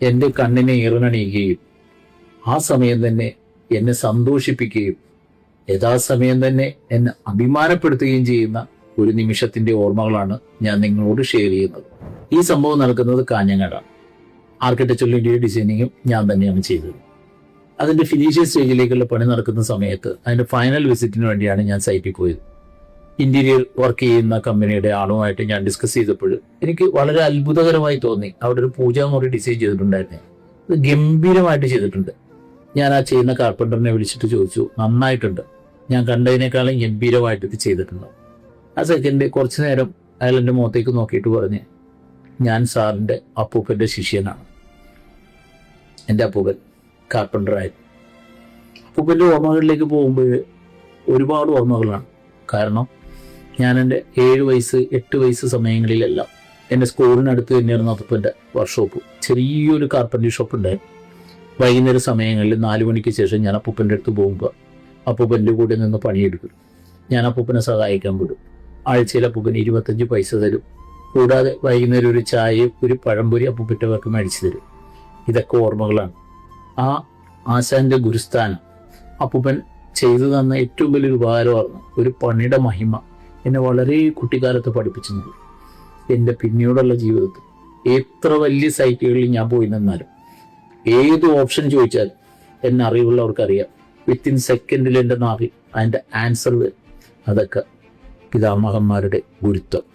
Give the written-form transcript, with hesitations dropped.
എൻ്റെ കണ്ണിനെ ഈറനണിയുകയും ആ സമയം തന്നെ എന്നെ സന്തോഷിപ്പിക്കുകയും യഥാസമയം തന്നെ എന്നെ അഭിമാനപ്പെടുത്തുകയും ചെയ്യുന്ന ഒരു നിമിഷത്തിന്റെ ഓർമ്മകളാണ് ഞാൻ നിങ്ങളോട് ഷെയർ ചെയ്യുന്നത്. ഈ സംഭവം നടക്കുന്നത് കാഞ്ഞങ്ങാടാണ്. ആർക്കിടെക്ചറൽ ഇന്റീരിയർ ഡിസൈനിങ്ങും ഞാൻ തന്നെയാണ് ചെയ്തത്. അതിന്റെ ഫിനിഷിംഗ് സ്റ്റേജിലേക്കുള്ള പണി നടക്കുന്ന സമയത്ത് അതിന്റെ ഫൈനൽ വിസിറ്റിന് വേണ്ടിയാണ് ഞാൻ സൈറ്റിൽ പോയത്. ഇന്റീരിയർ വർക്ക് ചെയ്യുന്ന കമ്പനിയുടെ ആളുമായിട്ട് ഞാൻ ഡിസ്കസ് ചെയ്തപ്പോൾ എനിക്ക് വളരെ അത്ഭുതകരമായി തോന്നി. അവിടെ ഒരു പൂജാമുറി ഡിസൈൻ ചെയ്തിട്ടുണ്ടായിരുന്നു. അത് ഗംഭീരമായിട്ട് ചെയ്തിട്ടുണ്ട്. ഞാൻ ആ ചെയ്യുന്ന കാർപ്പൻ്ററിനെ വിളിച്ചിട്ട് ചോദിച്ചു, നന്നായിട്ടുണ്ട്, ഞാൻ കണ്ടതിനേക്കാളും ഗംഭീരമായിട്ട് ഇത് ചെയ്തിട്ടുണ്ട്. ആ സെക്കൻഡ് കുറച്ചു നേരം അയാൾ എൻ്റെ മുഖത്തേക്ക് നോക്കിയിട്ട് പറഞ്ഞ്, ഞാൻ സാറിൻ്റെ അപ്പൂപ്പൻ്റെ ശിഷ്യനാണ്. എൻ്റെ അപ്പൂപ്പൻ കാർപ്പൻ്ററായിരുന്നു. അപ്പൂപ്പൻ്റെ ഓർമ്മകളിലേക്ക് പോകുമ്പോൾ ഒരുപാട് ഓർമ്മകളാണ്. കാരണം ഞാൻ എൻ്റെ 7 വയസ്സ് 8 വയസ്സ് സമയങ്ങളിലെല്ലാം എൻ്റെ സ്കൂളിനടുത്ത് തന്നെയായിരുന്നു അപ്പൂപ്പൻ്റെ വർക്ക്ഷോപ്പ്. ചെറിയൊരു കാർപ്പൻ്ററി ഷോപ്പ് ഉണ്ടായിരുന്നു. വൈകുന്നേര സമയങ്ങളിൽ 4 മണിക്ക് ശേഷം ഞാൻ അപ്പൂപ്പൻ്റെ അടുത്ത് പോകുമ്പോൾ അപ്പൂപ്പൻ്റെ കൂടെ നിന്ന് പണിയെടുക്കും. ഞാൻ അപ്പൂപ്പനെ സഹായിക്കാൻ വിടും. ആഴ്ചയിൽ അപ്പൂപ്പന് 25 പൈസ തരും. കൂടാതെ വൈകുന്നേരം ഒരു ചായയും ഒരു പഴംപൊരി അപ്പൂപ്പൻ്റെ വർക്ക് മേടിച്ചു തരും. ഇതൊക്കെ ഓർമ്മകളാണ്. ആ ആശാന്റെ ഗുരുസ്ഥാനം അപ്പൂപ്പൻ ചെയ്തു തന്ന ഏറ്റവും വലിയൊരു ഉപകാരമായിരുന്നു. ഒരു പണിയുടെ മഹിമ എന്നെ വളരെ കുട്ടിക്കാലത്ത് പഠിപ്പിച്ചിട്ടുണ്ട്. എൻ്റെ പിന്നീടുള്ള ജീവിതത്തിൽ എത്ര വലിയ സൈറ്റുകളിൽ ഞാൻ പോയി നിന്നാലും ഏത് ഓപ്ഷൻ ചോദിച്ചാലും എന്നെ അറിവുള്ളവർക്കറിയാം. വിത്തിൻ സെക്കൻഡിൽ എൻ്റെ നാവിൽ അതിൻ്റെ ആൻസർ വരും. അതൊക്കെ പിതാമഹന്മാരുടെ ഗുരുത്വം.